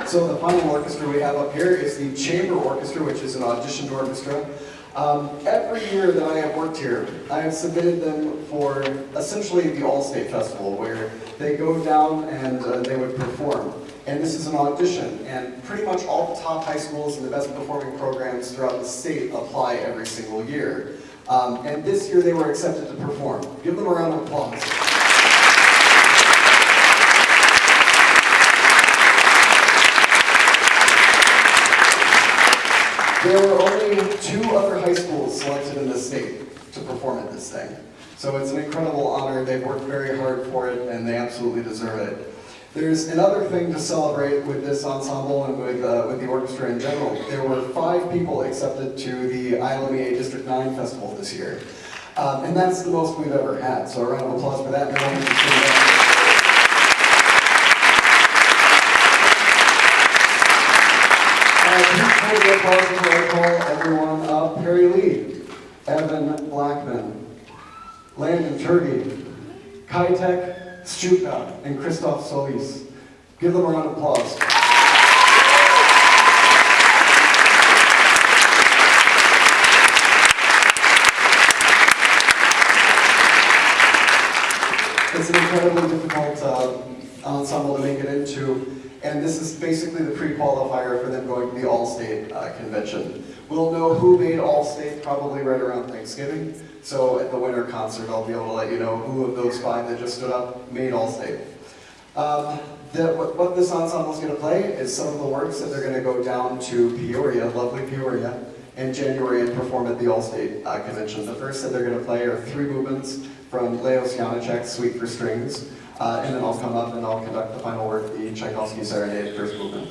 So the final orchestra we have up here is the Chamber Orchestra, which is an auditioned orchestra. Every year that I have worked here, I have submitted them for essentially the All-State Festival, where they go down and they would perform. And this is an audition, and pretty much all the top high schools and the best performing programs throughout the state apply every single year. And this year they were accepted to perform. Give them a round of applause. There were only 2 other high schools selected in the state to perform at this thing. So it's an incredible honor. They've worked very hard for it, and they absolutely deserve it. There's another thing to celebrate with this ensemble and with the orchestra in general. There were 5 people accepted to the ILMEA District 9 Festival this year. And that's the most we've ever had. So a round of applause for that. Please hold the applause as I call everyone up. Perry Lee, Evan Blackman, Landon Turgey, Kaitek Stuka, and Christoph Solis. Give them a round of applause. It's an incredibly difficult ensemble to make it into, and this is basically the pre-qualifier for them going to the All-State convention. We'll know who made All-State probably right around Thanksgiving, so at the winter concert I'll be able to let you know who of those 5 that just stood up made All-State. What this ensemble is going to play is some of the works that they're going to go down to Peoria, lovely Peoria, in January and perform at the All-State convention. The first that they're going to play are 3 movements from Leos Janáček's Suite for Strings, and then I'll come up and I'll conduct the final work, the Tchaikovsky Serenade, first movement.